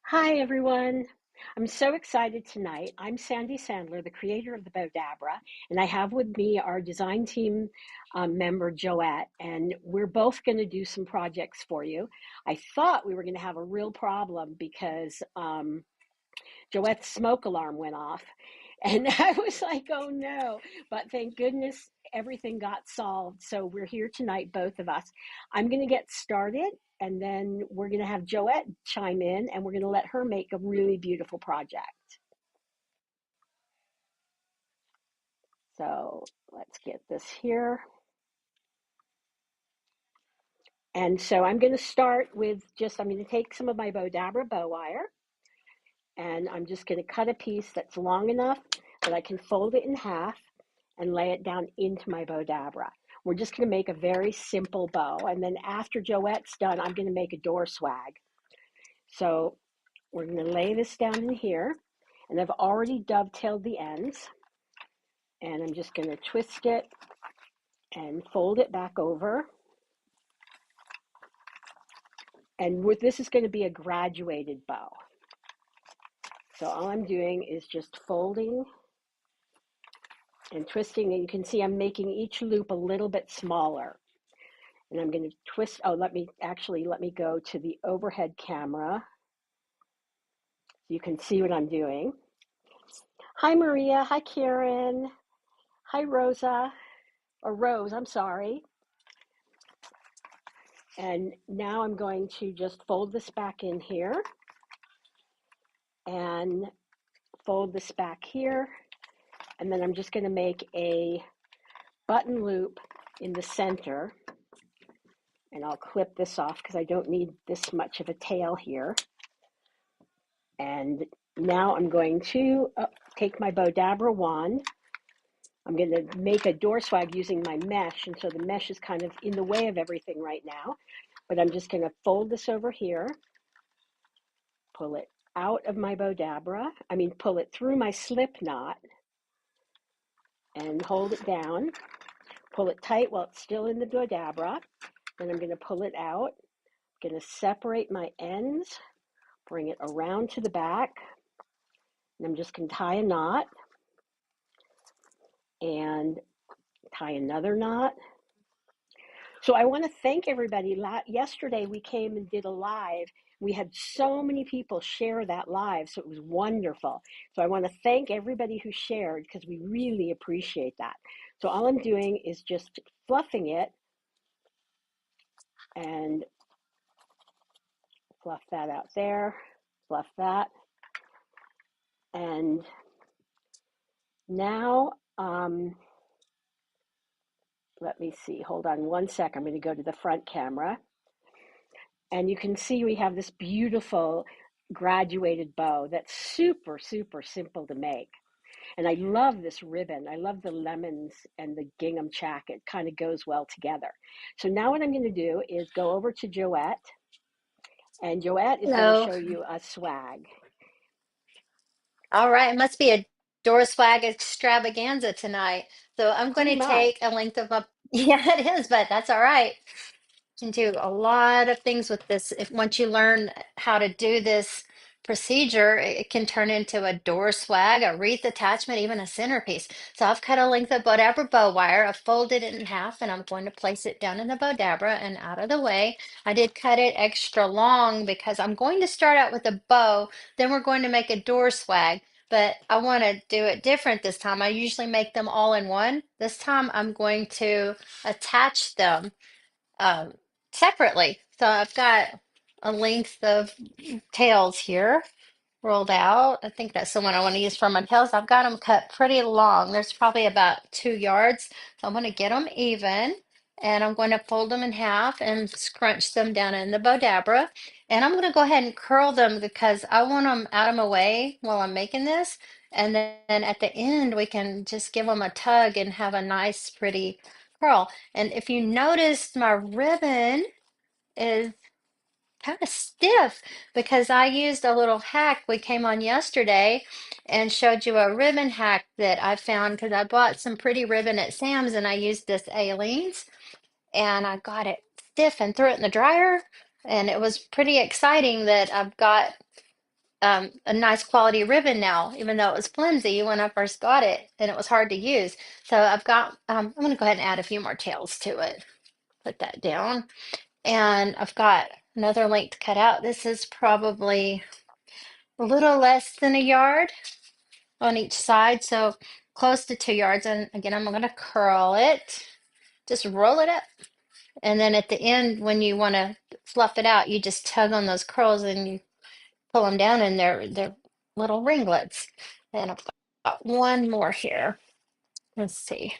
Hi, everyone. I'm so excited tonight. I'm Sandy Sandler, the creator of the Bowdabra, and I have with me our design team member, Joette, and we're both going to do some projects for you. I thought we were going to have a real problem because Joette's smoke alarm went off, and I was like, oh no. But thank goodness everything got solved. So we're here tonight, both of us. I'm going to get started, and then we're going to have Joette chime in, and we're going to let her make a really beautiful project. So let's get this here. And so I'm going to start with I'm going to take some of my Bowdabra bow wire, and I'm just going to cut a piece that's long enough that I can fold it in half and lay it down into my Bowdabra. We're just going to make a very simple bow. And then after Joette's done, I'm going to make a door swag. So we're going to lay this down in here. And I've already dovetailed the ends. And I'm just going to twist it and fold it back over. And this is going to be a graduated bow. So all I'm doing is just folding and twisting. And you can see I'm making each loop a little bit smaller. And I'm going to twist. Oh, let me go to the overhead camera so you can see what I'm doing. Hi, Maria. Hi, Karen. Hi, Rosa. Or Rose, I'm sorry. And now I'm going to just fold this back in here and fold this back here. And then I'm just going to make a button loop in the center. And I'll clip this off because I don't need this much of a tail here. And now I'm going to take my Bowdabra wand. I'm going to make a door swag using my mesh, and so the mesh is kind of in the way of everything right now. But I'm just going to fold this over here, pull it out of my Bowdabra, pull it through my slip knot, and hold it down. Pull it tight while it's still in the Bowdabra. Then I'm going to pull it out. I'm going to separate my ends, bring it around to the back, and I'm just going to tie a knot and tie another knot. So I want to thank everybody. Yesterday we came and did a live. We had so many people share that live, so it was wonderful. So I want to thank everybody who shared because we really appreciate that. So all I'm doing is just fluffing it and fluff that out there, fluff that. And now, let me see, hold on one sec. I'm going to go to the front camera. And you can see we have this beautiful graduated bow that's super, super simple to make. And I love this ribbon. I love the lemons and the gingham check. It kind of goes well together. So now what I'm going to do is go over to Joette, and Joette is going to Hello. show you a swag. All right, it must be a door swag extravaganza tonight. So I'm going Pretty to take a much. length of a, yeah, it is, but that's all right. You can do a lot of things with this. If once you learn how to do this procedure, it can turn into a door swag, a wreath attachment, even a centerpiece. So I've cut a length of Bowdabra bow wire. I've folded it in half and I'm going to place it down in the Bowdabra and out of the way. I did cut it extra long because I'm going to start out with a bow, then we're going to make a door swag. But I want to do it different this time. I usually make them all in one. This time I'm going to attach them um, separately. So I've got a length of tails here rolled out. I think that's the one I want to use for my tails. I've got them cut pretty long. There's probably about 2 yards. So I'm going to get them even and I'm going to fold them in half and scrunch them down in the Bowdabra. And I'm going to go ahead and curl them because I want them out of my way while I'm making this. And then at the end, we can just give them a tug and have a nice, pretty curl. And if you noticed, my ribbon is kind of stiff because I used a little hack we came on yesterday and showed you a ribbon hack that I found because I bought some pretty ribbon at Sam's and I used this Aleene's and I got it stiff and threw it in the dryer. And it was pretty exciting that I've got a nice quality ribbon now, even though it was flimsy when I first got it and it was hard to use. So I've got, I'm going to go ahead and add a few more tails to it. Put that down. And I've got another length to cut out. This is probably a little less than a yard on each side, so close to 2 yards. And again, I'm going to curl it, just roll it up. And then at the end, when you want to fluff it out, you just tug on those curls and you pull them down, and they're little ringlets. And I've got one more here. Let's see.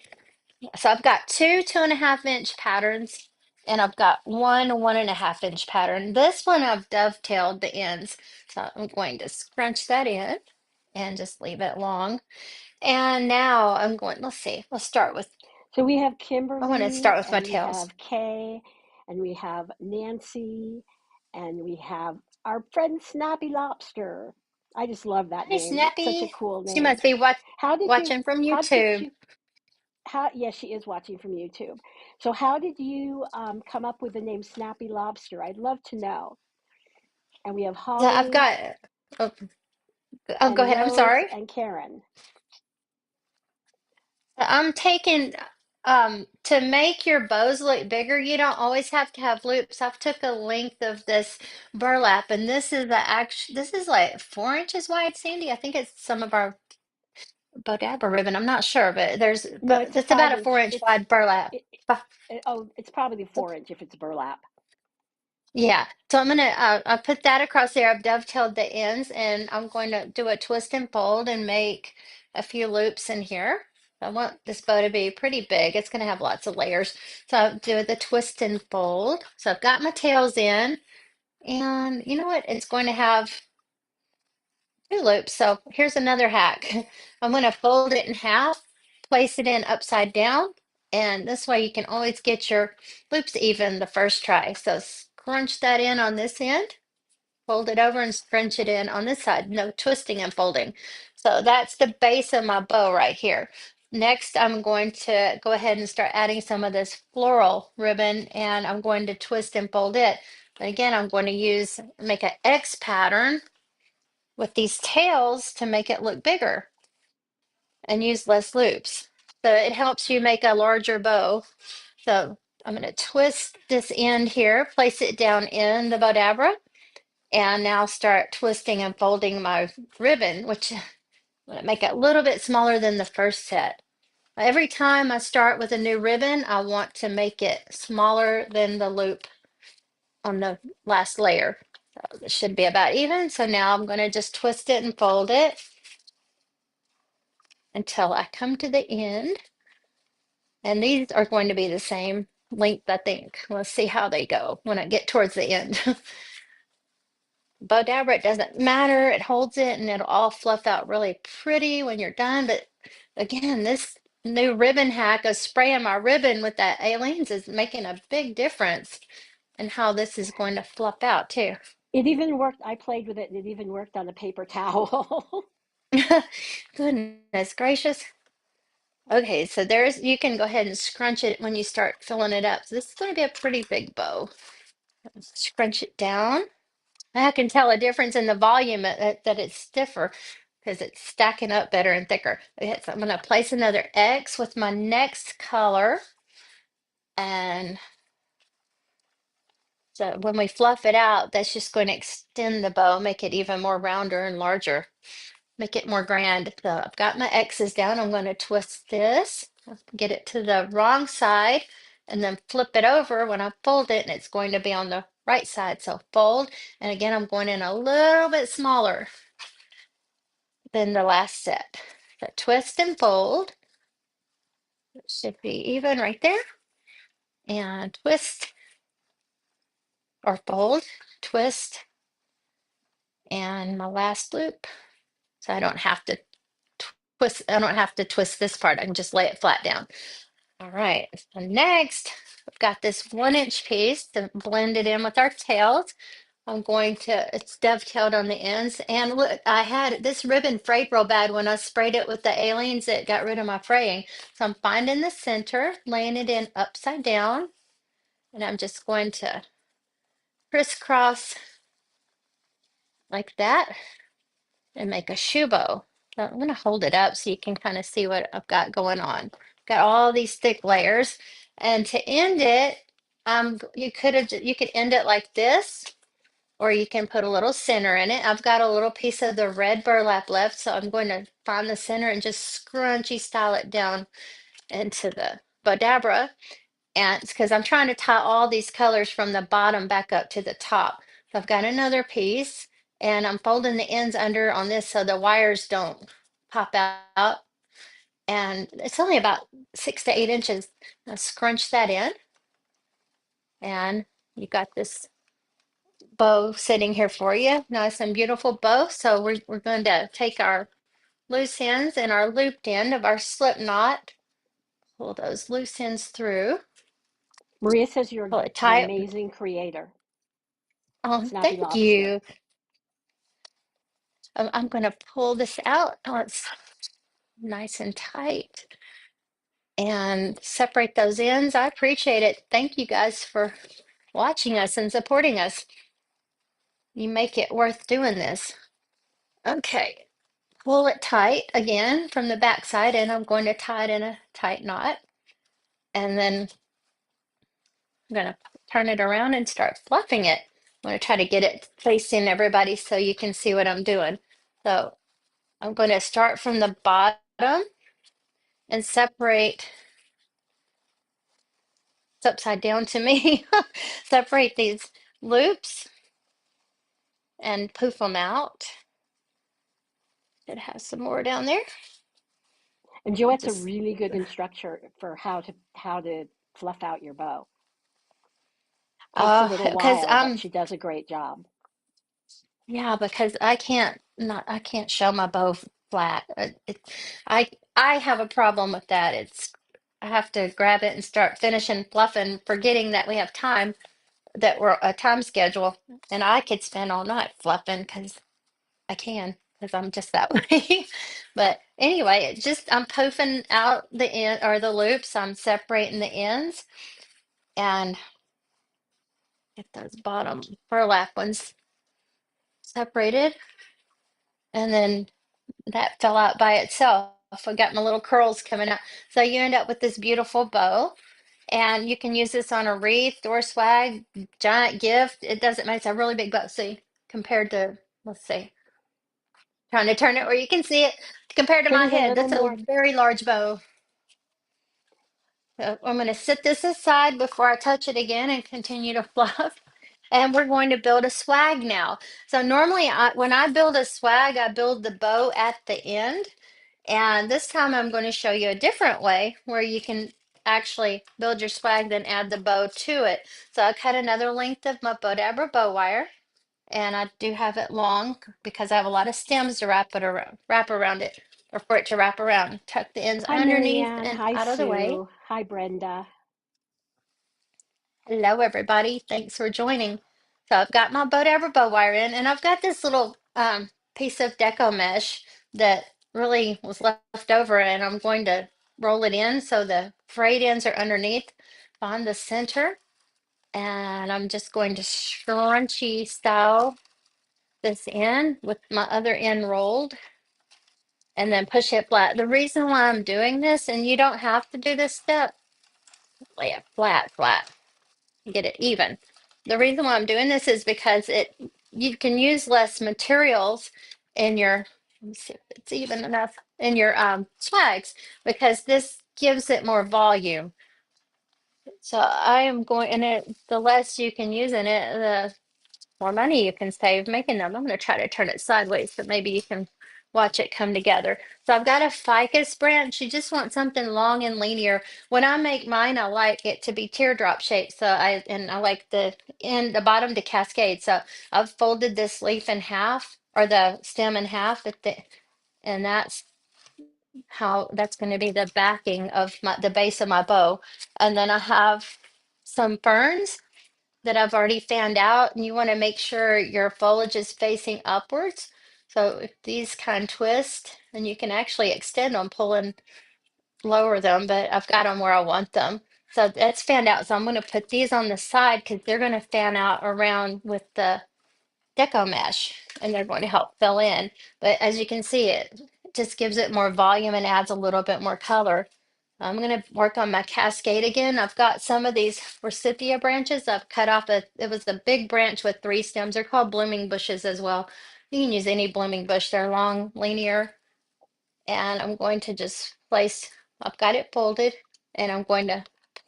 So I've got two 2.5-inch patterns, and I've got one 1.5-inch pattern. This one I've dovetailed the ends. So I'm going to scrunch that in and just leave it long. And now I'm going, let's see, let's start with, So we have I want to Kimberly start with my and we tails. have Kay and we have Nancy and we have our friend Snappy Lobster. I just love that Hi, name. It's such a Snappy. cool She name. must be How did you, watching from how did YouTube. you, how, yes, she is watching from YouTube. So how did you come up with the name Snappy Lobster? I'd love to know. And we have So I've Holly got, oh, oh, go and ahead. I'm Rose sorry. and Karen. I'm taking to make your bows look bigger, you don't always have to have loops. I've took a length of this burlap, and this is like 4 inches wide, Sandy. I think it's some of our Bowdabra ribbon. I'm not sure, but No, it's a it's about five a four inch. inch wide burlap. It, Fi- oh, it's probably 4 inch if it's burlap. Yeah, so I'm gonna I put that across there. I've dovetailed the ends, and I'm going to do a twist and fold and make a few loops in here. I want this bow to be pretty big. It's gonna have lots of layers. So I'll do the twist and fold. So I've got my tails in, and you know what? It's going to have two loops. So here's another hack. I'm gonna fold it in half, place it in upside down, and this way you can always get your loops even the first try. So scrunch that in on this end, fold it over and scrunch it in on this side. No twisting and folding. So that's the base of my bow right here. Next, I'm going to go ahead and start adding some of this floral ribbon, and I'm going to twist and fold it. And again, I'm going to make an X pattern with these tails to make it look bigger and use less loops. So it helps you make a larger bow. So I'm going to twist this end here, place it down in the Bowdabra, and now start twisting and folding my ribbon, which I'm going to make it a little bit smaller than the first set. Every time I start with a new ribbon, I want to make it smaller than the loop on the last layer. So it should be about even. So now I'm going to just twist it and fold it until I come to the end. And these are going to be the same length, I think. Let's see how they go when I get towards the end. Bowdabra, it doesn't matter. It holds it and it'll all fluff out really pretty when you're done. But again, this new ribbon hack of spraying my ribbon with that Aleene's is making a big difference in how this is going to fluff out too. It even worked. I played with it and it even worked on a paper towel. Goodness gracious. Okay, so there's, you can go ahead and scrunch it when you start filling it up. So this is going to be a pretty big bow. Scrunch it down. I can tell a difference in the volume that it's stiffer because it's stacking up better and thicker. Okay, so I'm going to place another X with my next color. And so when we fluff it out, that's just going to extend the bow, make it even more rounder and larger, make it more grand. So I've got my X's down. I'm going to twist this, get it to the wrong side, and then flip it over when I fold it, and it's going to be on the right side. So fold, and again, I'm going in a little bit smaller than the last set. So twist and fold. It should be even right there. And twist or fold, twist, and my last loop. So I don't have to twist this part. I can just lay it flat down. All right. So next, I've got this 1-inch piece to blend it in with our tails. It's dovetailed on the ends. And look, I had this ribbon frayed real bad when I sprayed it with the Aleene's. It got rid of my fraying. So I'm finding the center, laying it in upside down, and I'm just going to crisscross like that. and make a shoe bow. So I'm going to hold it up so you can kind of see what I've got going on. Got all these thick layers, and to end it, you could end it like this, or you can put a little center in it. I've got a little piece of the red burlap left, so I'm going to find the center and just scrunchy style it down into the Bowdabra. And it's because I'm trying to tie all these colors from the bottom back up to the top. So I've got another piece, and I'm folding the ends under on this so the wires don't pop out. And it's only about 6 to 8 inches. I'll scrunch that in, and you got this bow sitting here for you. Nice and beautiful bow. So we're going to take our loose ends and our looped end of our slip knot, pull those loose ends through, Maria says you're pull it an tight. amazing creator. Oh, Snappy thank Lobster. you. I'm going to pull this out. Oh, it's nice and tight, and separate those ends. I appreciate it. Thank you guys for watching us and supporting us. You make it worth doing this. Okay, pull it tight again from the back side, and I'm going to tie it in a tight knot. And then I'm going to turn it around and start fluffing it. I'm going to try to get it facing everybody so you can see what I'm doing. So I'm going to start from the bottom and separate. It's upside down to me. Separate these loops and poof them out. It has some more down there. And I'll Joette's a just, really good instructor for how to fluff out your bow. Takes a little because while, but she does a great job. yeah, because I can't show my bow flat. I I have a problem with that. I have to grab it and start finishing fluffing, forgetting that we have time, that we're a time schedule, and I could spend all night fluffing because I can, because I'm just that way. But anyway, it just I'm poofing out the end or the loops. I'm separating the ends and get those bottom burlap ones separated, and then that fell out by itself. I got my little curls coming out. So you end up with this beautiful bow, and you can use this on a wreath, door swag, giant gift. It doesn't matter. It's a really big bow. See, compared to, let's see, trying to turn it where you can see it. Compared to Turn my it a head, little that's a more. very large bow. So I'm going to set this aside before I touch it again and continue to fluff. And we're going to build a swag now. So normally when I build a swag, I build the bow at the end. And this time I'm going to show you a different way where you can actually build your swag, then add the bow to it. So I cut another length of my Bowdabra bow wire, and I do have it long because I have a lot of stems to wrap around it, or for it to wrap around. Tuck the ends Hi, underneath Marianne. and Hi, out of the way. Sue. Hi, Brenda. Hello, everybody. Thanks for joining. So I've got my Bowdabra bow wire in, and I've got this little piece of deco mesh that really was left over, and I'm going to roll it in so the frayed ends are underneath. Find the center, and I'm just going to scrunchy style this in with my other end rolled, and then push it flat. The reason why I'm doing this, and you don't have to do this step, lay it flat, get it even. The reason why I'm doing this is because you can use less materials in your, let me see if it's even enough, in your swags, because this gives it more volume. So I am going, and the less you can use in it, the more money you can save making them. I'm going to try to turn it sideways so maybe you can watch it come together. So I've got a ficus branch. You just want something long and linear. When I make mine, I like it to be teardrop shaped. I like the bottom to cascade. So I've folded this leaf in half, or the stem in half and that's going to be the backing of the base of my bow. And then I have some ferns that I've already fanned out, and you want to make sure your foliage is facing upwards. So if these kind of twist, then you can actually extend them, pull and lower them, but I've got them where I want them. So that's fanned out. So I'm going to put these on the side because they're going to fan out around with the deco mesh, and they're going to help fill in. But as you can see, it just gives it more volume and adds a little bit more color. I'm going to work on my cascade again. I've got some of these forsythia branches. I've cut off it was a big branch with 3 stems. They're called blooming bushes as well. You can use any blooming bush. They're long, linear. And I'm going to just place, I've got it folded, and I'm going to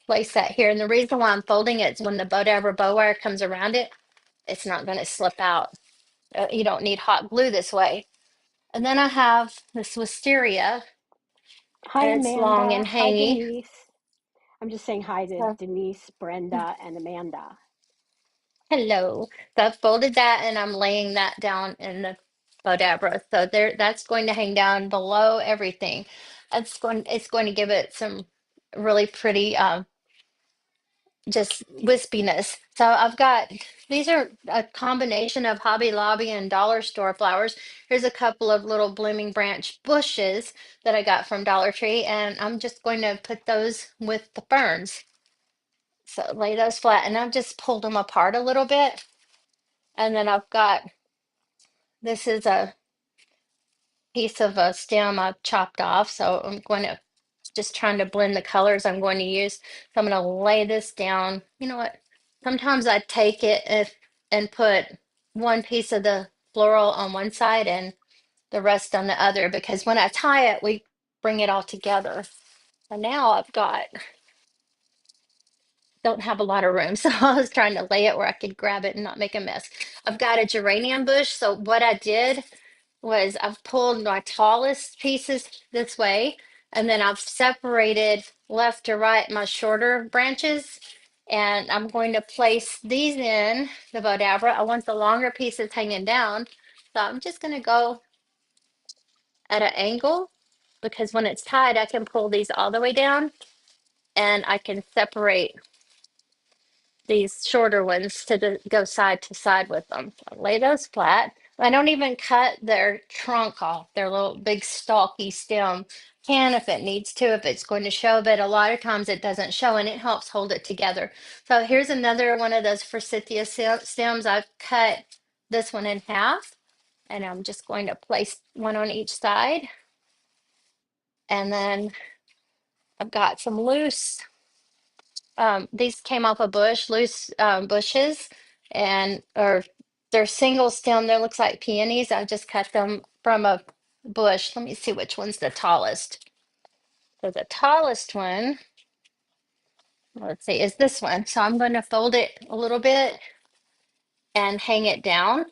place that here. And the reason why I'm folding it is when the Bowdabra bow wire comes around it, it's not going to slip out. You don't need hot glue this way. And then I have this wisteria, Hi, and it's long Amanda. and Hi, hangy. Denise. I'm just saying hi to So, Denise, Brenda, and Amanda. hello. So I've folded that, and I'm laying that down in the Bowdabra. So there, that's going to hang down below everything. It's going to give it some really pretty just wispiness. So I've got, these are a combination of Hobby Lobby and dollar store flowers. Here's a couple of little blooming branch bushes that I got from Dollar Tree, and I'm just going to put those with the ferns. So lay those flat, and I've just pulled them apart a little bit. And then I've got, this is a piece of a stem I've chopped off. So I'm going to just trying to blend the colors I'm going to use. So I'm going to lay this down. You know what? Sometimes I take it and put one piece of the floral on one side and the rest on the other, because when I tie it, we bring it all together. And now I've got, don't have a lot of room. So I was trying to lay it where I could grab it and not make a mess. I've got a geranium bush. So what I did was I've pulled my tallest pieces this way, and then I've separated left to right my shorter branches, and I'm going to place these in the Bowdabra. I want the longer pieces hanging down, so I'm just going to go at an angle, because when it's tied, I can pull these all the way down, and I can separate these shorter ones go side to side with them. So lay those flat. I don't even cut their trunk off, their little big stalky stem. Can if it needs to, if it's going to show, but a lot of times it doesn't show, and it helps hold it together. So here's another one of those forsythia stems. I've cut this one in half, and I'm just going to place one on each side. And then I've got some loose, these came off a bush, loose bushes, and or they're single stem. They looks like peonies. I just cut them from a bush. Let me see which one's the tallest. So the tallest one, let's see, is this one. So I'm going to fold it a little bit and hang it down.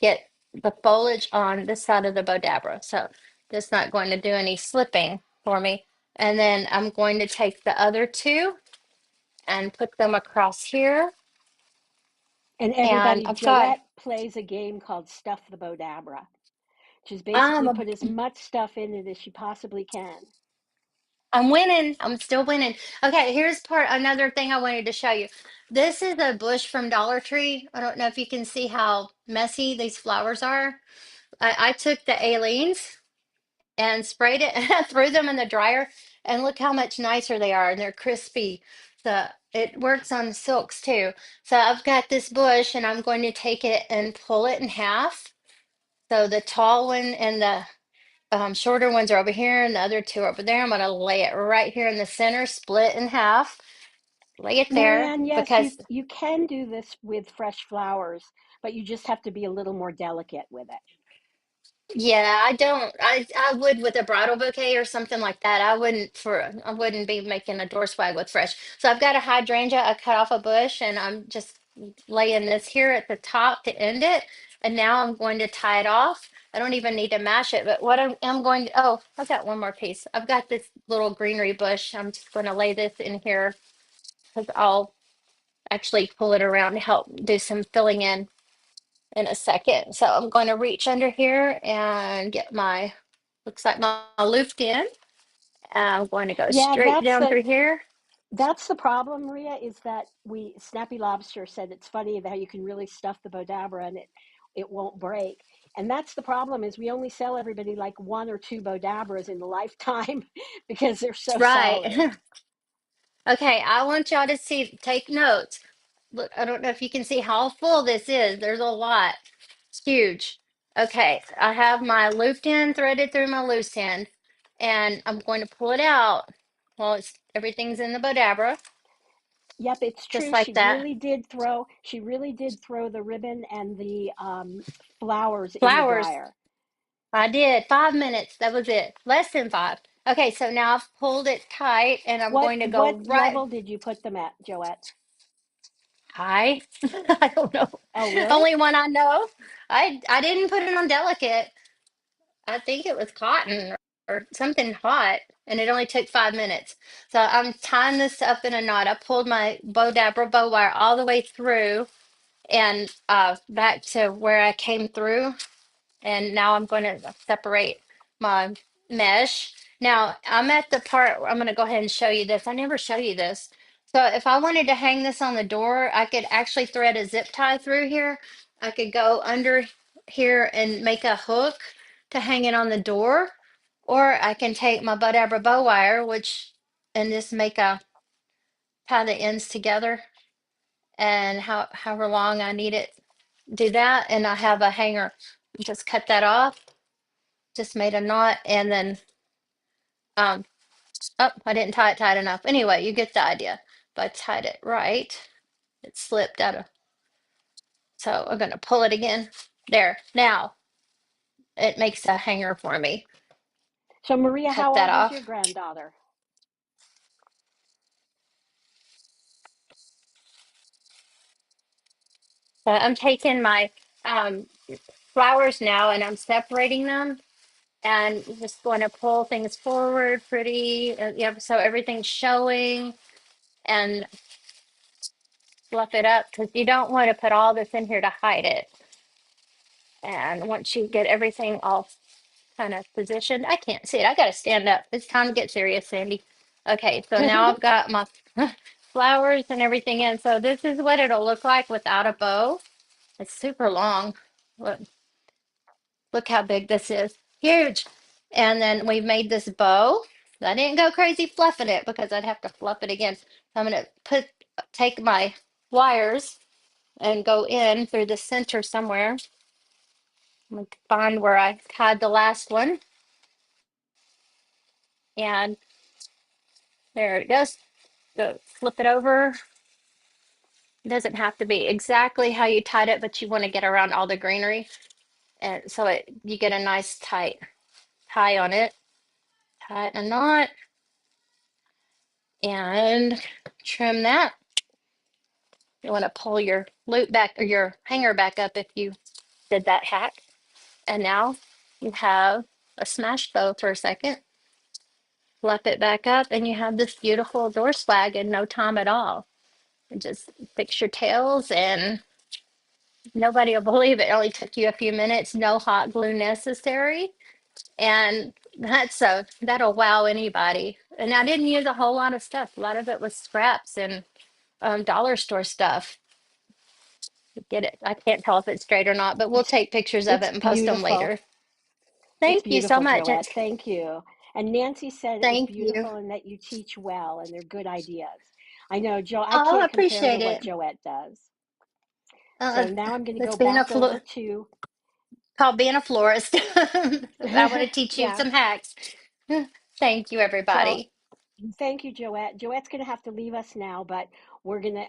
Get the foliage on this side of the Bowdabra. So that's not going to do any slipping for me. And then I'm going to take the other two and put them across here. And And everybody, I've got Joette plays a game called Stuff the Bowdabra. She's basically Um, put as much stuff in it as she possibly can. I'm winning. I'm still winning. Okay, here's another thing I wanted to show you. This is a bush from Dollar Tree. I don't know if you can see how messy these flowers are. I took the Aleenes and sprayed it and threw them in the dryer, and look how much nicer they are, and they're crispy. So it works on silks too. So I've got this bush, and I'm going to take it and pull it in half. So the tall one and the shorter ones are over here, and the other two are over there. I'm going to lay it right here in the center, split in half, lay it there Marianne, yes, because, you can do this with fresh flowers, but you just have to be a little more delicate with it. yeah, I don't, I would with a bridal bouquet or something like that. I wouldn't be making a door swag with fresh. So I've got a hydrangea. I cut off a bush, and I'm just laying this here at the top to end it. And now I'm going to tie it off. I don't even need to mash it, but what I'm going to, oh, I've got one more piece. I've got this little greenery bush. I'm just going to lay this in here because I'll actually pull it around to help do some filling in a second. So I'm going to reach under here and get my, looks like my looped in. I'm going to go Yeah, straight down through here. that's the problem, Maria, is that we Snappy Lobster said it's funny that how you can really stuff the Bowdabra and it won't break. And that's the problem is we only sell everybody like one or two Bowdabras in the lifetime because they're so solid. Right. Okay, I want y'all to see, take notes. Look, I don't know if you can see how full this is. There's a lot. It's huge. Okay, I have my looped end threaded through my loose end, and I'm going to pull it out. Well, everything's in the Bowdabra, Yep, it's just true. like that. She really did throw the ribbon and the flowers in the Flowers. dryer. I did 5 minutes. That was it. Less than five. Okay, so now I've pulled it tight, and I'm going to go What right level did you put them at, Joette? high. I don't know. Oh, really? Only one I know. I didn't put it on delicate. I think it was cotton or something hot, and it only took 5 minutes. So I'm tying this up in a knot. I pulled my Bowdabra bow wire all the way through and back to where I came through, and now I'm going to separate my mesh. Now I'm at the part where I'm going to go ahead and show you this. I never show you this. So if I wanted to hang this on the door, I could actually thread a zip tie through here. I could go under here and make a hook to hang it on the door, or I can take my Bowdabra bow wire, and just make a tie the ends together, and however long I need it, do that, and I have a hanger. Just cut that off, just made a knot, and then um oh, I didn't tie it tight enough. Anyway, you get the idea. If I tied it right, it slipped out of, so I'm gonna pull it again. There, now it makes a hanger for me. So, Maria, Cut how that old is your off. granddaughter? So I'm taking my um flowers now, and I'm separating them, and just going to pull things forward pretty, yeah, so everything's showing, and fluff it up, because you don't want to put all this in here to hide it. And once you get everything all kind of positioned, I can't see it. I got to stand up. It's time to get serious, Sandy. Okay, so now I've got my flowers and everything in. So this is what it'll look like without a bow. It's super long. Look, look how big this is. Huge. And then we've made this bow. I didn't go crazy fluffing it because I'd have to fluff it again. So I'm going to take my wires and go in through the center somewhere. I'm going to find where I tied the last one. And there it goes. Go flip it over. It doesn't have to be exactly how you tied it, but you want to get around all the greenery. And so you get a nice tight tie on it. Tie it in a knot and trim that. You want to pull your loop back or your hanger back up if you did that hack. And now you have a smashed bow for a second. Flip it back up, and you have this beautiful door swag in no time at all. And just fix your tails, and nobody will believe it. It only took you a few minutes, no hot glue necessary. And that'll wow anybody. And I didn't use a whole lot of stuff. A lot of it was scraps and dollar store stuff. Get it? I can't tell if it's straight or not, but we'll it's take pictures of it's it and post them beautiful. later. It's Thank you so beautiful, much. Joette. Thank you. And Nancy said it was Thank you. beautiful and that you teach well and they're good ideas. I know, Joe, I Oh, I can't compare to appreciate what it. Joette does. Uh, So now I'm going to that's go being a back over to, called being a florist. I want to teach you yeah. some hacks. Thank you, So everybody. thank you, Joette. Joette's going to have to leave us now, but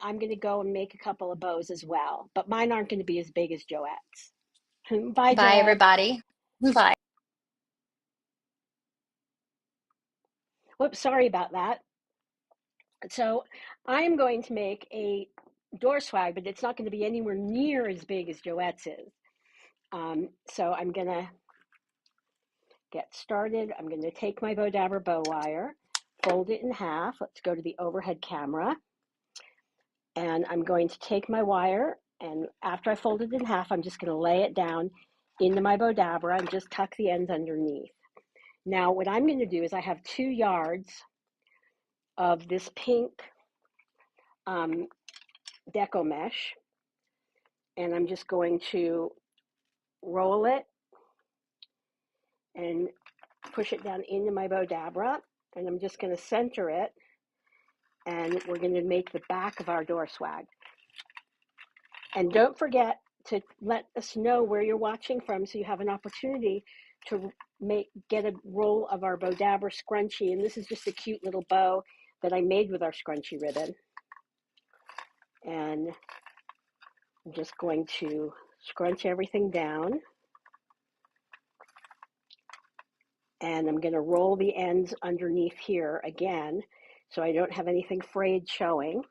I'm going to go and make a couple of bows as well. But mine aren't going to be as big as Joette's. Bye, Bye, Joette. everybody. Bye. Whoops, sorry about that. So I'm going to make a door swag, but it's not going to be anywhere near as big as Joette's is. So I'm going to get started. I'm going to take my Bowdabra bow wire, fold it in half. Let's go to the overhead camera. And I'm going to take my wire, and after I fold it in half, I'm just going to lay it down into my Bowdabra and just tuck the ends underneath. Now, what I'm going to do is I have 2 yards of this pink um, deco mesh, and I'm just going to roll it and push it down into my Bowdabra, and I'm just going to center it, and we're going to make the back of our door swag. And don't forget to let us know where you're watching from so you have an opportunity to get a roll of our Bowdabra Scrunchy. And this is just a cute little bow that I made with our scrunchy ribbon. And I'm just going to scrunch everything down. And I'm going to roll the ends underneath here again so I don't have anything frayed showing.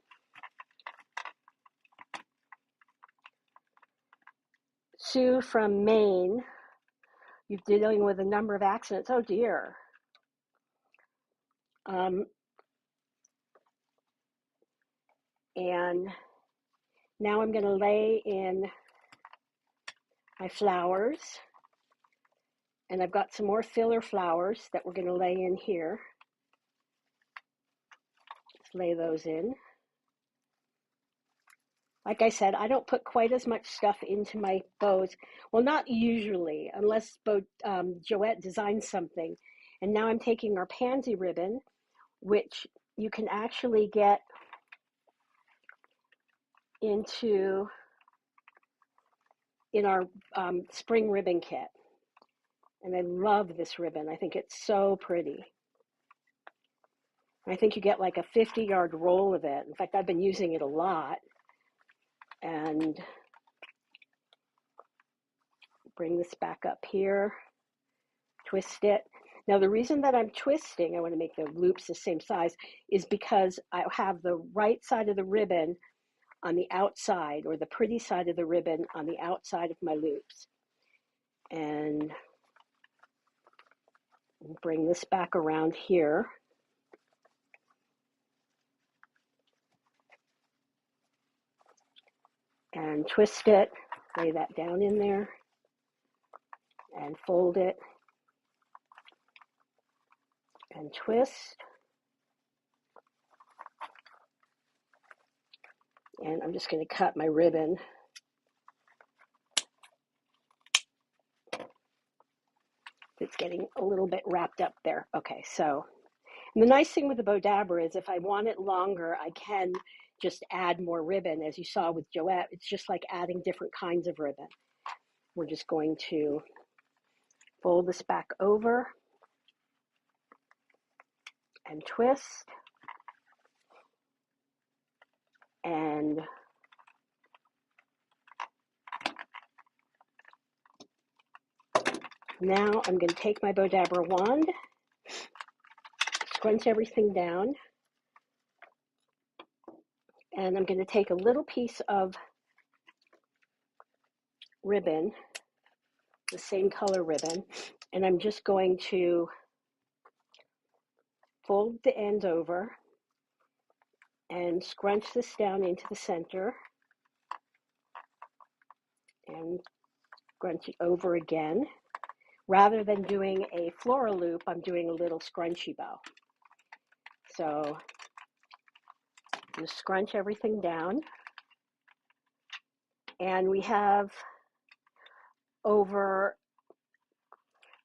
Sue from Maine, you're dealing with a number of accidents. Oh dear. And now I'm going to lay in my flowers. And I've got some more filler flowers that we're going to lay in here. Let's lay those in. Like I said, I don't put quite as much stuff into my bows. Well, not usually, unless Joette designs something. And now I'm taking our pansy ribbon, which you can actually get in our spring ribbon kit. And I love this ribbon. I think it's so pretty. I think you get like a 50-yard roll of it. In fact, I've been using it a lot. And bring this back up here, twist it. Now the reason that I'm twisting, I want to make the loops the same size, is because I have the right side of the ribbon on the outside, or the pretty side of the ribbon on the outside of my loops. And bring this back around here. And twist it, lay that down in there, and fold it, and twist. And I'm just going to cut my ribbon. It's getting a little bit wrapped up there. Okay, so and the nice thing with the Bowdabra is if I want it longer, I can just add more ribbon. As you saw with Joette, it's just like adding different kinds of ribbon. We're just going to fold this back over and twist. And now I'm going to take my Bowdabra wand, scrunch everything down, and I'm going to take a little piece of ribbon, the same color ribbon, and I'm just going to fold the ends over and scrunch this down into the center and scrunch it over again. Rather than doing a floral loop, I'm doing a little scrunchy bow. So just scrunch everything down. And we have over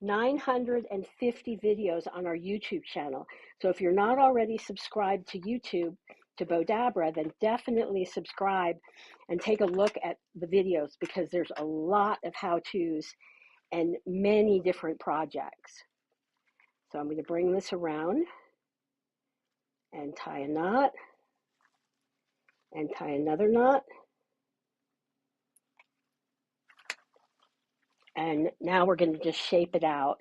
950 videos on our YouTube channel. So if you're not already subscribed to YouTube, to Bowdabra, then definitely subscribe and take a look at the videos, because there's a lot of how-tos and many different projects. So I'm going to bring this around and tie a knot and tie another knot. And now we're going to just shape it out.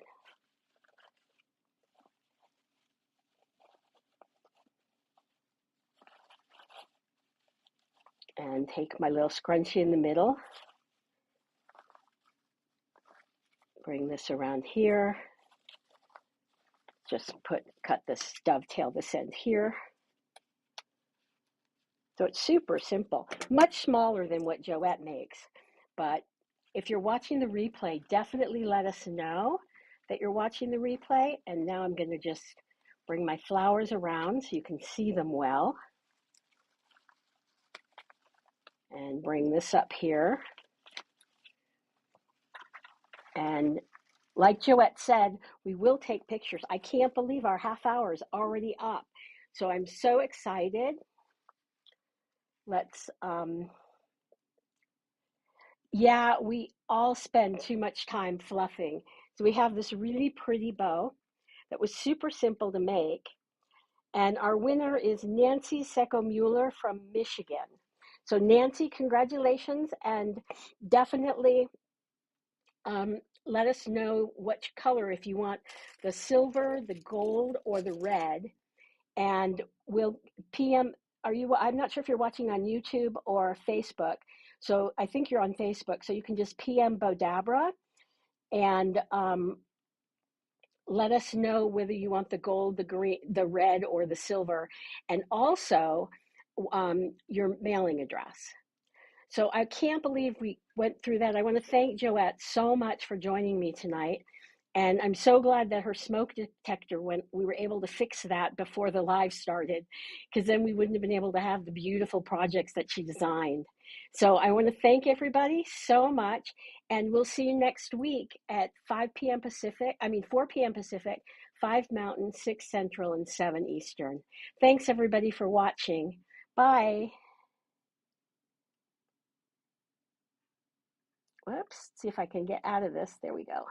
And take my little scrunchie in the middle. Bring this around here. Just cut this, dovetail this end here. So it's super simple, much smaller than what Joette makes. But if you're watching the replay, definitely let us know that you're watching the replay. And now I'm going to just bring my flowers around so you can see them well. And bring this up here. And like Joette said, we will take pictures. I can't believe our half hour is already up. So I'm so excited. Let's Yeah, we all spend too much time fluffing. So we have this really pretty bow that was super simple to make. And our winner is Nancy Secco Mueller from Michigan. So Nancy, congratulations, and definitely let us know which color, if you want the silver, the gold, or the red. And we'll PM. Are you? I'm not sure if you're watching on YouTube or Facebook. So I think you're on Facebook. So you can just PM Bowdabra and let us know whether you want the gold, the green, the red, or the silver, and also your mailing address. So I can't believe we went through that. I want to thank Joette so much for joining me tonight. And I'm so glad that her smoke detector went, we were able to fix that before the live started, because then we wouldn't have been able to have the beautiful projects that she designed. So I want to thank everybody so much. And we'll see you next week at 5 p.m. Pacific, 4 p.m. Pacific, 5 Mountain, 6 Central, and 7 Eastern. Thanks everybody for watching. Bye. Whoops, see if I can get out of this. There we go.